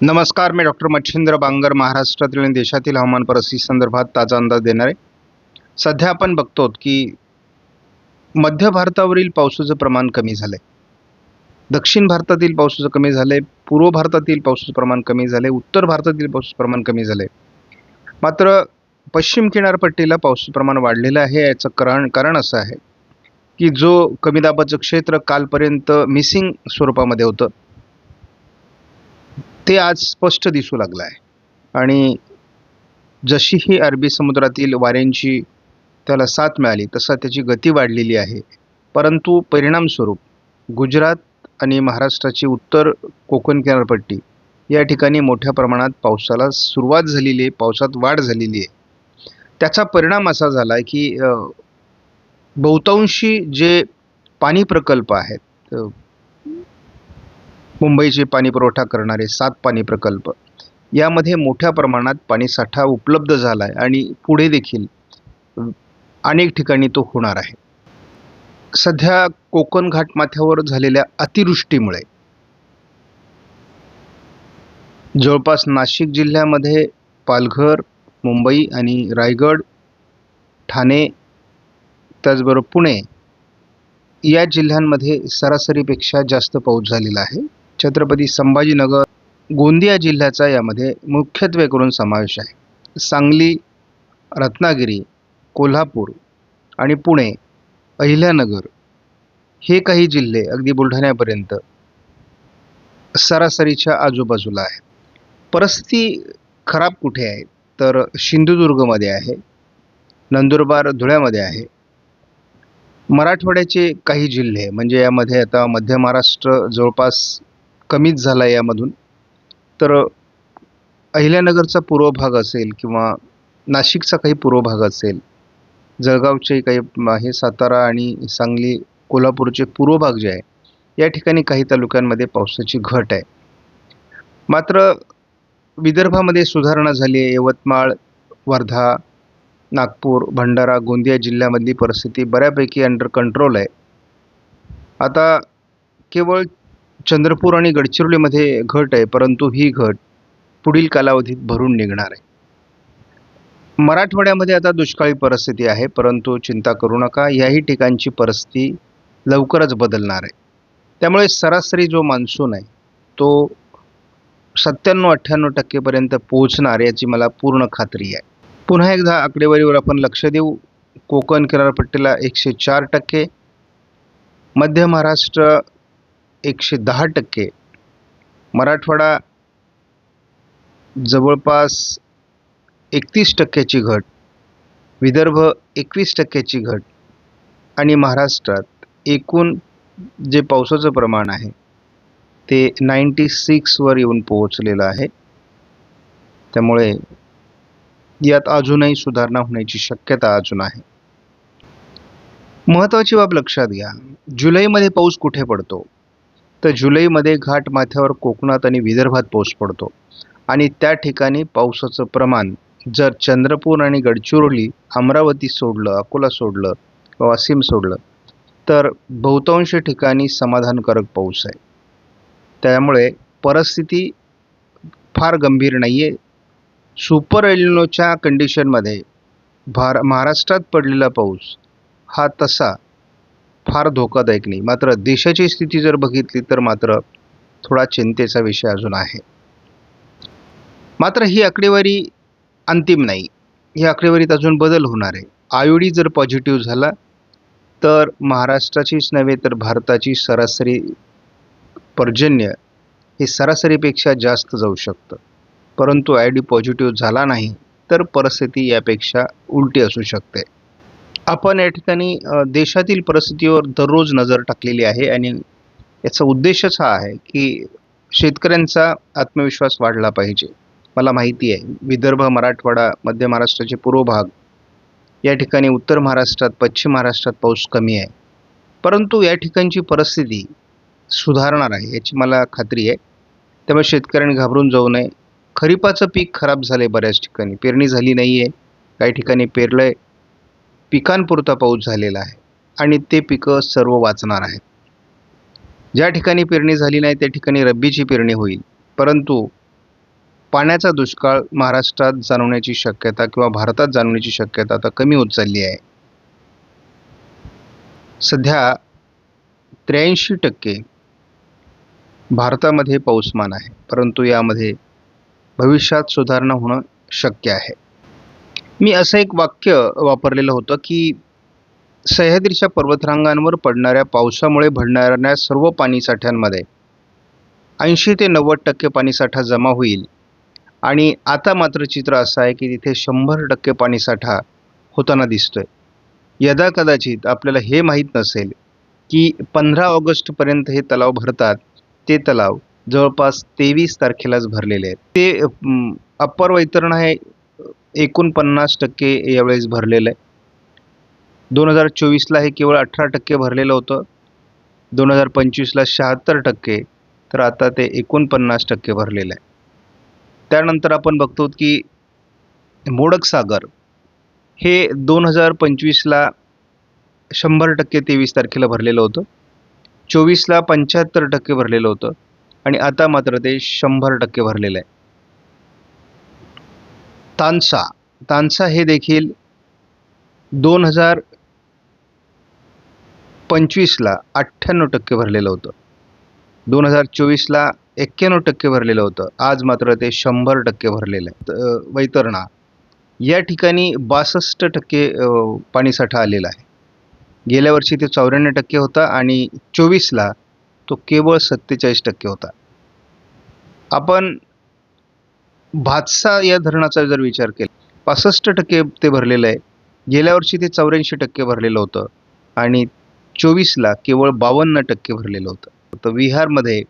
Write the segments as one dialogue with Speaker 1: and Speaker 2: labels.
Speaker 1: नमस्कार, मी डॉक्टर मच्छिंद्र बांगर महाराष्ट्रातील आणि देशातील हवामान परिस्थिती संदर्भात ताजा अंदाज देणार आहे. सध्या आपण बघतो की मध्य भारतावरील पावसाचं प्रमाण कमी झालंय. दक्षिण भारतातील पावसाचं कमी झालंय, पूर्व भारतातील पावसाचं प्रमाण कमी झालंय, उत्तर भारतातील पावसाचं प्रमाण कमी झालंय. मात्र पश्चिम किनारपट्टीला पावसाचं प्रमाण वाढलेलं आहे. याचं कारण असं आहे की जो कमी दाबाचं क्षेत्र कालपर्यंत मिसिंग स्वरूपामध्ये होतं ते आज स्पष्ट दिसू लागलं आहे. आणि जशी ही अरबी समुद्रातील वाऱ्यांची त्याला साथ मिळाली तसा त्याची गती वाढलेली आहे. परंतु परिणामस्वरूप गुजरात आणि महाराष्ट्राची उत्तर कोकण किनारपट्टी या ठिकाणी मोठ्या प्रमाणात पावसाला सुरुवात झालेली आहे, पावसात वाढ झालेली आहे. त्याचा परिणाम असा झाला आहे की बहुतांशी जे पाणी प्रकल्प आहेत, मुंबईचे पाणी पुरवठा करणारे 7 पाणी प्रकल्प, यामध्ये मोठ्या प्रमाणात पाणीसाठा उपलब्ध झाला आहे आणि पुढे देखील अनेक ठिकाणी तो होणार आहे. सध्या कोकण घाटमाथ्यावर झालेल्या अतिवृष्टीमुळे जवळपास नाशिक जिल्ह्यामध्ये पालघर, मुंबई आणि रायगड, ठाणे, त्याचबरोबर पुणे या जिल्ह्यांमध्ये सरासरीपेक्षा जास्त पाऊस झालेला आहे. छत्रपती संभाजीनगर, गोंदिया जिल्ह्याचा यामध्ये मुख्यत्वे करून समावेश आहे. सांगली, रत्नागिरी, कोल्हापूर आणि पुणे, अहिल्यानगर हे काही जिल्हे अगदी बुलढाण्यापर्यंत सरासरीच्या आजूबाजूला आहेत. परिस्थिती खराब कुठे आहे तर सिंधुदुर्गमध्ये आहे, नंदुरबार, धुळ्यामध्ये आहे. मराठवाड्याचे काही जिल्हे म्हणजे यामध्ये आता मध्य महाराष्ट्र जवळपास कमीच झाला आहे यामधून. तर अहिल्यानगरचा पूर्व भाग असेल किंवा नाशिकचा काही पूर्व भाग असेल, जळगावचे काही आहे, सातारा आणि सांगली, कोल्हापूरचे पूर्व भाग जे आहे या ठिकाणी काही तालुक्यांमध्ये पावसाची घट आहे. मात्र विदर्भामध्ये सुधारणा झाली आहे. यवतमाळ, वर्धा, नागपूर, भंडारा, गोंदिया जिल्ह्यामधली परिस्थिती बऱ्यापैकी अंडर कंट्रोल आहे. आता केवळ चंद्रपूर आणि गडचिरोलीमध्ये घट आहे, परंतु ही घट पुढील कालावधीत भरून निघणार आहे. मराठवाड्यामध्ये आता दुष्काळी परिस्थिती आहे, परंतु चिंता करू नका, याही ठिकाणची परिस्थिती लवकरच बदलणार आहे. त्यामुळे सरासरी जो मान्सून आहे तो 97-98% पर्यंत पोहोचणार याची मला पूर्ण खात्री आहे. पुन्हा एकदा आकडेवारीवर आपण लक्ष देऊ. कोकण किनारपट्टीला 104%, मध्य महाराष्ट्र 110%, मराठवाडा जवळपास 31%ची घट, विदर्भ 21%ची घट आणि महाराष्ट्रात एकूण जे पावसाचं प्रमाण आहे ते 96 वर येऊन पोहोचलेलं आहे. त्यामुळे यात अजूनही सुधारणा होण्याची शक्यता अजून आहे. महत्त्वाची बाब लक्षात घ्या, जुलैमध्ये पाऊस कुठे पडतो तर जुलैमध्ये घाटमाथ्यावर कोकणात आणि विदर्भात पाऊस पडतो. आणि त्या ठिकाणी पावसाचं प्रमाण जर चंद्रपूर आणि गडचिरोली, अमरावती सोडलं, अकोला सोडलं, वाशिम सोडलं तर बहुतांश ठिकाणी समाधानकारक पाऊस आहे. त्यामुळे परिस्थिती फार गंभीर नाही आहे. सुपर एल्निनोच्या कंडिशनमध्ये महाराष्ट्रात पडलेला पाऊस हा तसा फार धोकादायक नाही. मात्र देशाची स्थिती जर बघितली तर मात्र थोडा चिंतेचा विषय अजून आहे. मात्र ही आकडेवारी अंतिम नाही, ही आकडेवारीत अजून बदल होणार आहे. आयोडी जर पॉझिटिव्ह झाला तर महाराष्ट्राचीच नव्हे तर भारताची सरासरी पर्जन्य हे सरासरीपेक्षा जास्त जाऊ शकतं. परंतु आयोडी पॉझिटिव्ह झाला नाही तर परिस्थिती यापेक्षा उलटी असू शकते. आपण या ठिकाणी देशातील परिस्थितीवर दररोज नजर टाकलेली आहे आणि याचा उद्देशच हा आहे की शेतकऱ्यांचा आत्मविश्वास वाढला पाहिजे. मला माहिती आहे विदर्भ, मराठवाडा, मध्य महाराष्ट्राचे पूर्व भाग या ठिकाणी, उत्तर महाराष्ट्रात, पश्चिम महाराष्ट्रात पाऊस कमी आहे, परंतु या ठिकाणची परिस्थिती सुधारणार आहे याची मला खात्री आहे. त्यामुळे शेतकऱ्यांनी घाबरून जाऊ नये. खरीपाचं पीक खराब झालं आहे, बऱ्याच ठिकाणी पेरणी झाली नाही आहे, काही ठिकाणी पेरलं आहे, पिकांपुरता पाऊस झालेला आहे आणि ते पिकं सर्व वाचणार आहेत. ज्या ठिकाणी पेरणी झाली नाही त्या ठिकाणी रब्बीची पेरणी होईल, परंतु पाण्याचा दुष्काळ महाराष्ट्रात जाणवण्याची शक्यता किंवा भारतात जाणवण्याची शक्यता आता कमी होत चालली आहे. सध्या 83% भारतामध्ये पाऊसमान आहे, परंतु यामध्ये भविष्यात सुधारणा होणं शक्य आहे. मी असं एक वाक्य वापरलेलं होतं की सह्याद्रीच्या पर्वतरांगांवर पडणाऱ्या पावसामुळे भरणाऱ्या सर्व पाणीसाठ्यांमध्ये 80 ते 90% पाणीसाठा जमा होईल आणि आता मात्र चित्र असं आहे की तिथे 100% पाणीसाठा होताना दिसतोय. यदाकदाचित आपल्याला हे माहीत नसेल की 15 ऑगस्टपर्यंत हे तलाव भरतात. ते तलाव जवळपास 23 तारखेलाच भरलेले आहेत. ते अप्पर वैतरणा हे 49% यावेळेस भरलेलं आहे. 2024ला हे केवळ 18% भरलेलं होतं. 2025ला 76%, तर आता ते 49% भरलेलं आहे. त्यानंतर आपण बघतो की मोडक सागर हे 2025ला 100% 23 तारखेला भरलेलं होतं. 24ला 75% भरलेलं होतं आणि आता मात्र ते 100% भरलेलं आहे. तानसा हे देखील 2025ला 98% भरलेलं होतं. 2024ला 91% भरलेलं होतं. आज मात्र ते 100% भरलेलं आहे. वैतरणा या ठिकाणी 62% पाणीसाठा आलेला आहे. गेल्या वर्षी ते 94% होता आणि 24ला तो केवळ 47% होता. आपण भातसा या धरणाचा जर विचार केला, 65% ते भरलेलं आहे. गेल्या वर्षी ते 84% भरलेलं होतं आणि 24ला केवळ 52% भरलेलं होतं. तर विहारमध्ये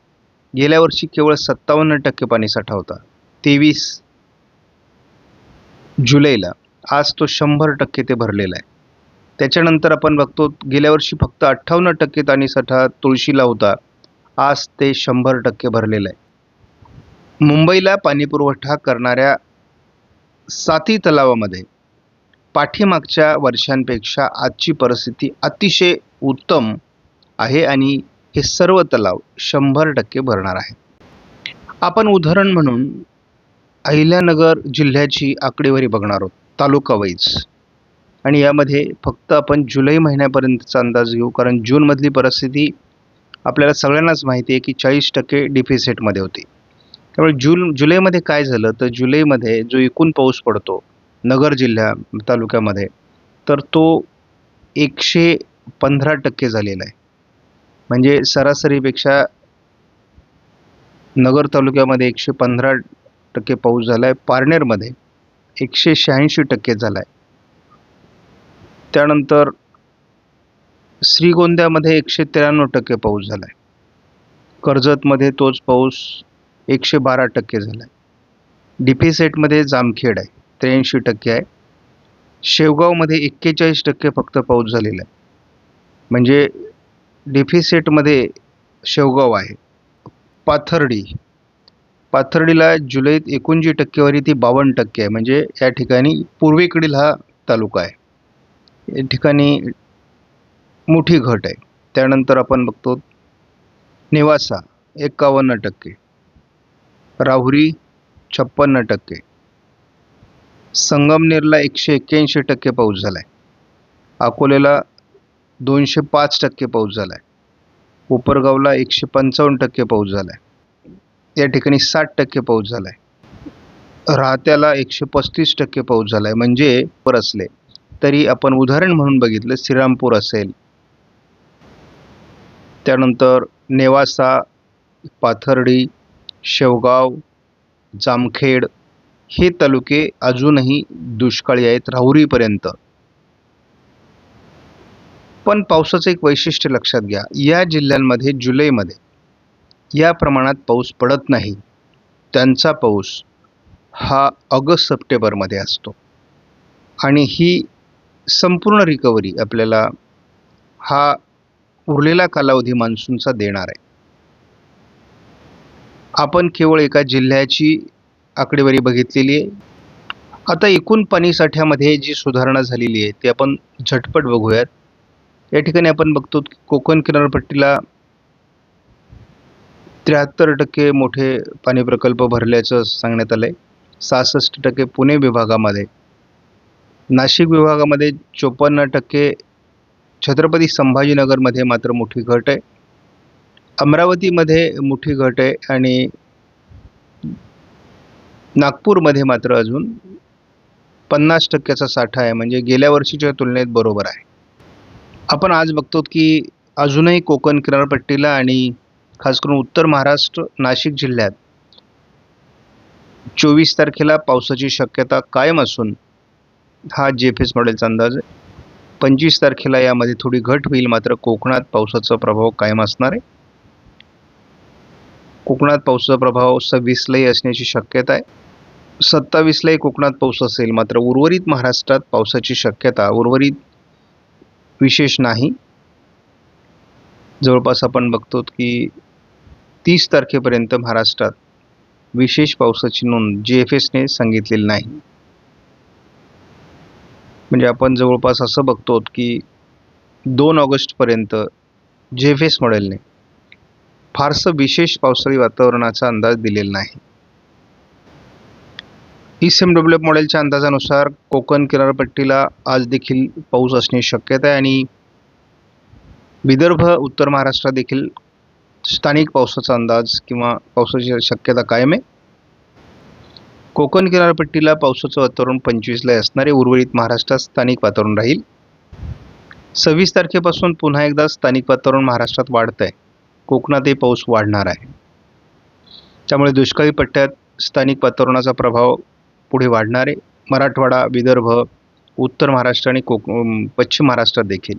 Speaker 1: गेल्या वर्षी केवळ 57% पाणीसाठा होता 23 जुलैला. आज तो 100% ते भरलेला आहे. त्याच्यानंतर आपण बघतो गेल्या वर्षी फक्त 58% पाणीसाठा तुळशीला होता. आज ते 100% भरलेलं आहे. मुंबईला पाणीपुरवठा करणाऱ्या 7 तलावामध्ये पाठीमागच्या वर्षांपेक्षा आजची परिस्थिती अतिशय उत्तम आहे आणि हे सर्व तलाव 100% भरणार आहे. आपण उदाहरण म्हणून अहिल्यानगर जिल्ह्याची आकडेवारी बघणार आहोत तालुका वाईज, आणि यामध्ये फक्त आपण जुलै महिन्यापर्यंतचा अंदाज घेऊ, कारण जूनमधली परिस्थिती आपल्याला सगळ्यांनाच माहिती आहे की 40% डिफिसिटमध्ये होती. त्यामुळे जुलैमध्ये काय झालं, तर जुलैमध्ये जो एकूण पाऊस पडतो नगर जिल्हा तालुक्यामध्ये, तर तो 115% झालेला आहे. म्हणजे सरासरीपेक्षा नगर तालुक्यामध्ये 115% पाऊस झाला आहे. पारनेरमध्ये 186% झाला आहे. त्यानंतर श्रीगोंद्यामध्ये 193% पाऊस झाला आहे. कर्जतमध्ये तोच पाऊस 112% झाला आहे. डिफिसेटमध्ये जामखेड आहे 83% आहे. शेवगावमध्ये 41% फक्त पाऊस झालेला आहे. म्हणजे डिफिसेटमध्ये शेवगाव आहे. पाथर्डीला जुलैत एकूण जी टक्केवारी ती 52% आहे. म्हणजे या ठिकाणी पूर्वेकडील हा तालुका आहे. या ठिकाणी मोठी घट आहे. त्यानंतर आपण बघतो नेवासा 51%, राहुरी 56%, संगमनेरला 181% पाऊस झाला आहे. अकोल्याला 205% पाऊस झाला आहे. कोपरगावला 155% पाऊस झाला आहे. या ठिकाणी 60% पाऊस झाला आहे. राहत्याला 135% पाऊस झाला आहे. म्हणजे पर असले तरी आपण उदाहरण म्हणून बघितलं श्रीरामपूर असेल, त्यानंतर नेवासा, पाथर्डी, शेवगाव, जामखेड हे तालुके अजूनही दुष्काळी आहेत राहुरीपर्यंत. पण पावसाचं एक वैशिष्ट्य लक्षात घ्या, या जिल्ह्यांमध्ये जुलैमध्ये या प्रमाणात पाऊस पडत नाही. त्यांचा पाऊस हा ऑगस्ट सप्टेंबरमध्ये असतो आणि ही संपूर्ण रिकव्हरी आपल्याला हा उरलेला कालावधी मान्सूनचा देणार आहे. आपण केवळ एका जिल्ह्याची आकडेवारी बघितलेली आहे. आता एकूण पाणीसाठ्यामध्ये जी सुधारणा झालेली आहे ती आपण झटपट बघूयात. या ठिकाणी आपण बघतो की कोकण किनारपट्टीला 73% मोठे पाणी प्रकल्प भरल्याचं सांगण्यात आलं आहे. 66% पुणे विभागामध्ये, नाशिक विभागामध्ये 54%, छत्रपती संभाजीनगरमध्ये मात्र मोठी घट आहे, अमरावतीमध्ये मोठी घट आहे आणि नागपूरमध्ये मात्र अजून 50%चा साठा आहे. म्हणजे गेल्या वर्षीच्या तुलनेत बरोबर आहे. आपण आज बघतो की अजूनही कोकण किनारपट्टीला आणि खास करून उत्तर महाराष्ट्र, नाशिक जिल्ह्यात 24 तारखेला पावसाची शक्यता कायम असून हा जेफेस मॉडेलचा अंदाज आहे. 25 तारखेला यामध्ये थोडी घट होईल, मात्र कोकणात पावसाचा प्रभाव कायम असणार आहे. कोकणात पावसाचा प्रभाव 26लाही असण्याची शक्यता आहे. 27लाही कोकणात पाऊस असेल, मात्र उर्वरित महाराष्ट्रात पावसाची शक्यता विशेष नाही. जवळपास आपण बघतो की 30 तारखेपर्यंत महाराष्ट्रात विशेष पावसाची नोंद GFSने सांगितलेली नाही. म्हणजे आपण जवळपास असं बघतो की 2 ऑगस्टपर्यंत GFS मॉडेलने फारसं विशेष पावसाळी वातावरणाचा अंदाज दिलेला नाही. ECMWF मॉडेलच्या अंदाजानुसार कोकण किनारपट्टीला आज देखील पाऊस असण्याची शक्यता आहे आणि विदर्भ, उत्तर महाराष्ट्रात देखील स्थानिक पावसाचा अंदाज किंवा पावसाची शक्यता कायम आहे. कोकण किनारपट्टीला पावसाचं वातावरण 25ला असणार आहे. उर्वरित महाराष्ट्रात स्थानिक वातावरण राहील. 26 तारखेपासून पुन्हा एकदा स्थानिक वातावरण महाराष्ट्रात वाढत आहे. कोकणातही पाऊस वाढणार आहे. त्यामुळे दुष्काळी पट्ट्यात स्थानिक वातावरणाचा प्रभाव पुढे वाढणार आहे. मराठवाडा, विदर्भ, उत्तर महाराष्ट्र आणि पश्चिम महाराष्ट्रात देखील.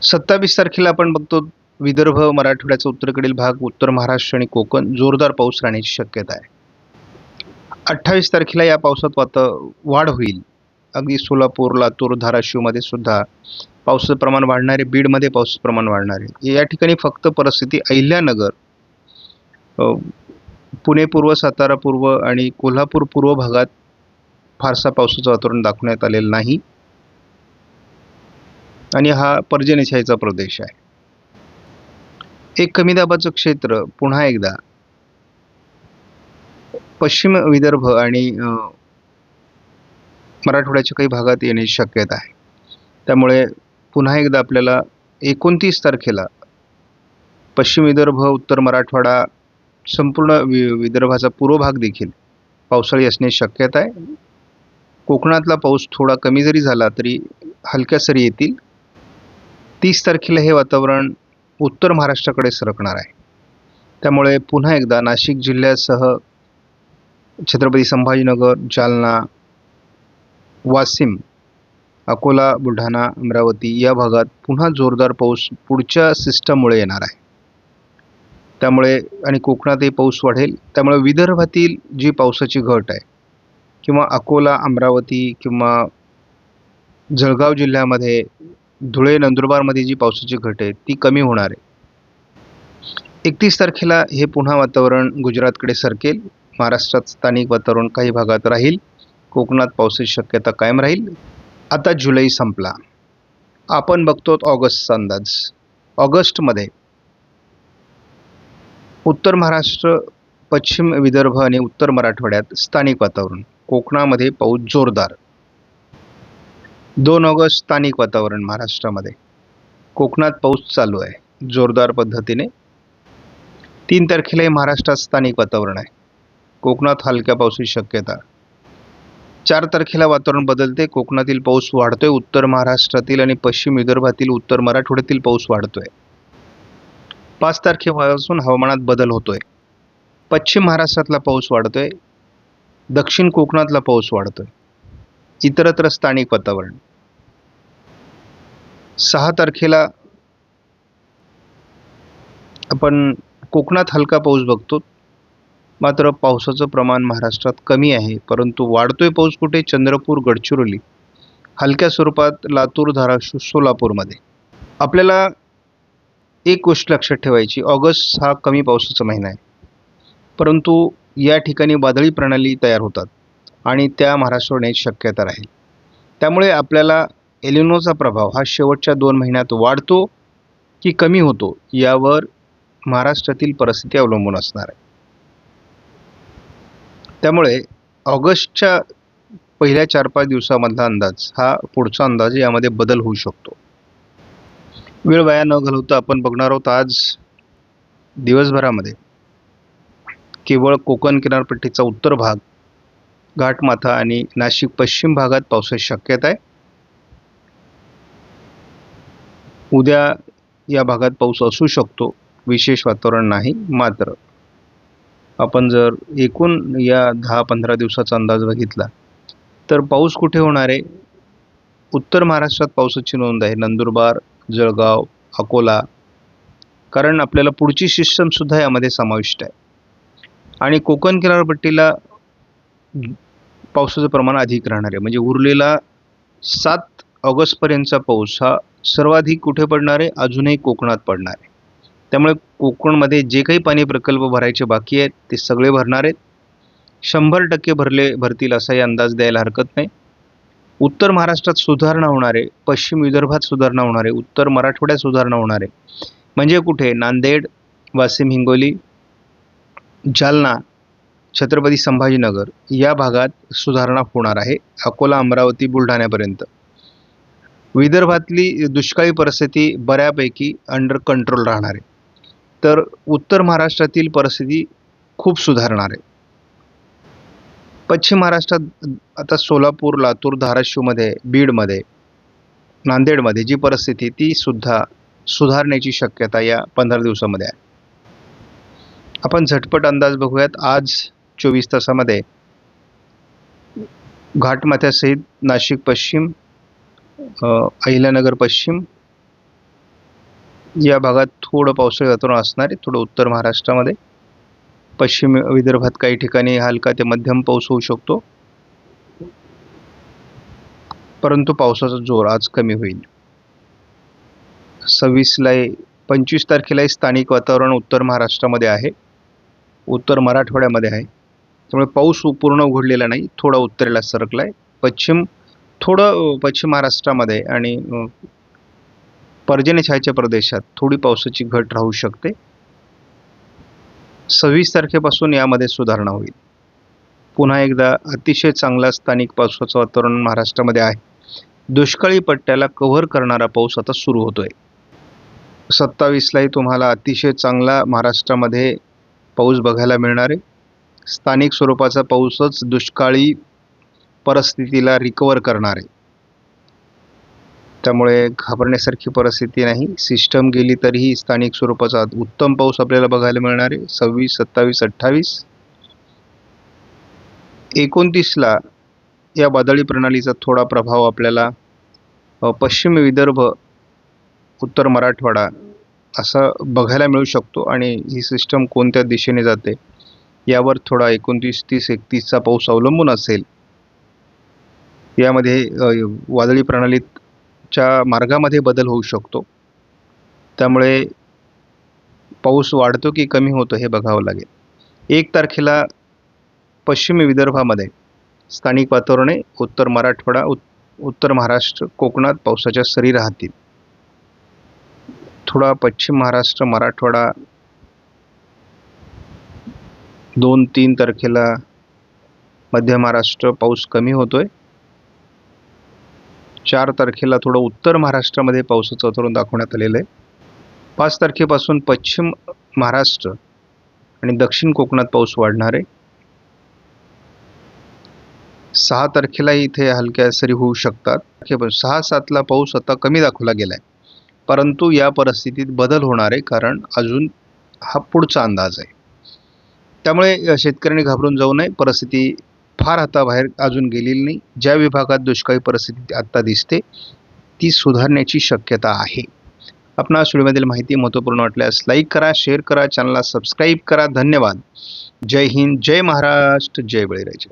Speaker 1: 27 तारखेला आपण बघतो विदर्भ, मराठवाड्याचा उत्तरेकडील भाग, उत्तर महाराष्ट्र आणि कोकण जोरदार पाऊस राहण्याची शक्यता आहे. 28 तारखेला या पावसात वाढ होईल. अगदी सोलापूर, लातूर, धाराशिवमध्ये सुद्धा पावसाचं प्रमाण वाढणार आहे. बीडमध्ये पावसाचं प्रमाण वाढणार आहे. या ठिकाणी फक्त परिस्थिती अहिल्यानगर, पुणे पूर्व, सातारा पूर्व आणि कोल्हापूर पूर्व भागात फारसा पावसाचं वातावरण दाखवण्यात आलेलं नाही आणि हा पर्जन्यछायेचा प्रदेश आहे. एक कमी दाबाचं क्षेत्र पुन्हा एकदा पश्चिम विदर्भ आणि मराठवाड्याच्या काही भागात येण्याची शक्यता आहे. त्यामुळे पुन्हा एकदा आपल्याला 29 तारखेला पश्चिम विदर्भ, उत्तर मराठवाडा, संपूर्ण विदर्भाचा पूर्व भाग देखील पावसाळी असण्याची शक्यता आहे. कोकणातला पाऊस थोडा कमी जरी झाला तरी हलक्या सरी येतील. 30 तारखेला हे वातावरण उत्तर महाराष्ट्राकडे सरकणार आहे. त्यामुळे पुन्हा एकदा नाशिक जिल्ह्यासह छत्रपती संभाजीनगर, जालना, वाशिम, अकोला, बुलढाणा, अमरावती या भागात पुन्हा जोरदार पाऊस पुढच्या सिस्टममुळे येणार आहे. त्यामुळे आणि कोकणातही पाऊस वाढेल. त्यामुळे विदर्भातील जी पावसाची घट आहे किंवा अकोला, अमरावती किंवा जळगाव जिल्ह्यामध्ये, धुळे, नंदुरबारमध्ये जी पावसाची घट आहे ती कमी होणार आहे. 31 तारखेला हे पुन्हा वातावरण गुजरातकडे सरकेल. महाराष्ट्रात स्थानिक वातावरण काही भागात राहील. कोकणात पावसाची शक्यता कायम राहील. आता जुलै संपला, आपण बघतो ऑगस्टचा अंदाज. ऑगस्टमध्ये उत्तर महाराष्ट्र, पश्चिम विदर्भ आणि उत्तर मराठवाड्यात स्थानिक वातावरण, कोकणामध्ये पाऊस जोरदार. 2 ऑगस्ट स्थानिक वातावरण महाराष्ट्रामध्ये, कोकणात पाऊस चालू आहे जोरदार पद्धतीने. 3 तारखेलाही महाराष्ट्रात स्थानिक वातावरण आहे, कोकणात हलक्या पावसाची शक्यता. 4 तारखेला वातावरण बदलते, कोकणातील पाऊस वाढतोय, उत्तर महाराष्ट्रातील आणि पश्चिम विदर्भातील, उत्तर मराठवाड्यातील पाऊस वाढतोय. 5 तारखेपासून हवामानात बदल होतोय. पश्चिम महाराष्ट्रातला पाऊस वाढतोय, दक्षिण कोकणातला पाऊस वाढतोय, इतरत्र स्थानिक वातावरण. 6 तारखेला आपण कोकणात हलका पाऊस बघतो, मात्र पावसाचं प्रमाण महाराष्ट्रात कमी आहे. परंतु वाढतोय पाऊस कुठे? चंद्रपूर, गडचिरोली, हलक्या स्वरूपात लातूर, धाराशिव, सोलापूरमध्ये. आपल्याला एक गोष्ट लक्षात ठेवायची, ऑगस्ट हा कमी पावसाचा महिना आहे, परंतु या ठिकाणी वादळी प्रणाली तयार होतात आणि त्या महाराष्ट्रावर येण्याची शक्यता राहील. त्यामुळे आपल्याला एलिनोचा प्रभाव हा शेवटच्या 2 महिन्यात वाढतो की कमी होतो यावर महाराष्ट्रातील परिस्थिती अवलंबून असणार आहे. त्यामुळे ऑगस्टच्या पहिल्या 4-5 दिवसामधला अंदाज हा पुढचा अंदाज, यामध्ये बदल होऊ शकतो. वेळ वाया न घालवता आपण बघणार आहोत आज दिवसभरामध्ये केवळ कोकण किनारपट्टीचा उत्तर भाग, घाटमाथा आणि नाशिक पश्चिम भागात पावसाची शक्यता आहे. उद्या या भागात पाऊस असू शकतो, विशेष वातावरण नाही. मात्र आपण जर एकूण या 10-15 दिवसाचा अंदाज बघितला तर पाऊस कुठे होणार आहे? उत्तर महाराष्ट्रात पावसाची नोंद आहे, नंदुरबार, जळगाव, अकोला. कारण आपल्याला पुढची सिस्टमसुद्धा यामध्ये समाविष्ट आहे. आणि कोकण किनारपट्टीला पावसाचं प्रमाण अधिक राहणार आहे. म्हणजे उरलेला 7 ऑगस्टपर्यंतचा पाऊस हा सर्वाधिक कुठे पडणार आहे? अजूनही कोकणात पडणार आहे. त्यामुळे कोकणमध्ये जे काही पाणी प्रकल्प भरायचे बाकी आहेत ते सगळे भरणार आहेत. 100% भरतील असाही अंदाज द्यायला हरकत नाही. उत्तर महाराष्ट्रात सुधारणा होणार आहे, पश्चिम विदर्भात सुधारणा होणार आहे, उत्तर मराठवाड्यात सुधारणा होणार आहे. म्हणजे कुठे? नांदेड, वाशिम, हिंगोली, जालना, छत्रपती संभाजीनगर या भागात सुधारणा होणार आहे. अकोला, अमरावती, बुलढाण्यापर्यंत. विदर्भातली दुष्काळी परिस्थिती बऱ्यापैकी अंडर कंट्रोल राहणार आहे. तर उत्तर महाराष्ट्रातील परिस्थिती खूप सुधारणार आहे. पश्चिम महाराष्ट्रात आता सोलापूर, लातूर, धाराशिवमध्ये, बीडमध्ये, नांदेडमध्ये जी परिस्थिती ती सुद्धा सुधारण्याची शक्यता या 15 दिवसामध्ये आहे. आपण झटपट अंदाज बघूयात. आज 24 तासामध्ये घाटमाथ्यासहित नाशिक पश्चिम, अहिल्यानगर पश्चिम या भागात थोडं पावसाळी वातावरण असणार आहे. थोडं उत्तर महाराष्ट्रामध्ये, पश्चिम विदर्भात काही ठिकाणी हलका ते मध्यम पाऊस होऊ शकतो. परंतु पावसाचा जोर आज कमी होईल. 25 तारखेला स्थानिक वातावरण उत्तर महाराष्ट्रामध्ये आहे, उत्तर मराठवाड्यामध्ये आहे. त्यामुळे पाऊस पूर्ण उघडलेला नाही, थोडा उत्तरेला सरकला आहे. पश्चिम महाराष्ट्रामध्ये आणि पर्जन्यछायेच्या प्रदेशात थोडी पावसाची घट राहू शकते. 26 तारखेपासून यामध्ये सुधारणा होईल. पुन्हा एकदा अतिशय चांगला स्थानिक पावसाचं वातावरण महाराष्ट्रामध्ये आहे. दुष्काळी पट्ट्याला कव्हर करणारा पाऊस आता सुरू होतोय. 27लाही तुम्हाला अतिशय चांगला महाराष्ट्रामध्ये पाऊस बघायला मिळणार आहे. स्थानिक स्वरूपाचा पाऊसच दुष्काळी परिस्थितीला रिकवर करणार आहे. त्यामुळे घाबरण्यासारखी परिस्थिती नाही. सिस्टम गेली तरीही स्थानिक स्वरूपाचा उत्तम पाऊस आपल्याला बघायला मिळणार आहे. 26, 27, 28, 29ला या वादळी प्रणालीचा थोडा प्रभाव आपल्याला पश्चिम विदर्भ, उत्तर मराठवाडा असा बघायला मिळू शकतो. आणि ही सिस्टम कोणत्या दिशेने जाते यावर थोडा 29, 30, 31चा पाऊस अवलंबून असेल. यामध्ये वादळी प्रणालीच्या मार्गामध्ये बदल होऊ शकतो. त्यामुळे पाऊस वाढतो की कमी होतो हे बघावं लागेल. 1 तारखेला पश्चिम विदर्भामध्ये स्थानिक वातावरण आहे. उत्तर मराठवाडा, उत्तर महाराष्ट्र, कोकणात पावसाच्या सरी राहतील. थोडा पश्चिम महाराष्ट्र, मराठवाडा 2-3 तारखेला, मध्य महाराष्ट्र पाऊस कमी होतोय. 4 तारखेला थोडं उत्तर महाराष्ट्रामध्ये पावसाचं वातावरण दाखवण्यात आलेलं आहे. 5 तारखेपासून पश्चिम महाराष्ट्र आणि दक्षिण कोकणात पाऊस वाढणार आहे. 6 तारखेला इथे हलक्या सरी होऊ शकतात. 6-7ला पाऊस आता कमी दाखवला गेला आहे. परंतु या परिस्थितीत बदल होणार आहे, कारण अजून हा पुढचा अंदाज आहे. त्यामुळे शेतकऱ्यांनी घाबरून जाऊ नये. परिस्थिती फार हाताबाहेर अजून गेलेली नाही. ज्या विभागात दुष्काळी परिस्थिती आत्ता दिसते ती सुधारण्याची शक्यता आहे. आपणास व्हिडिओमधील माहिती महत्त्वपूर्ण वाटल्यास लाईक करा, शेअर करा, चॅनलला सबस्क्राईब करा. धन्यवाद. जय हिंद, जय महाराष्ट्र, जय बळीराजा.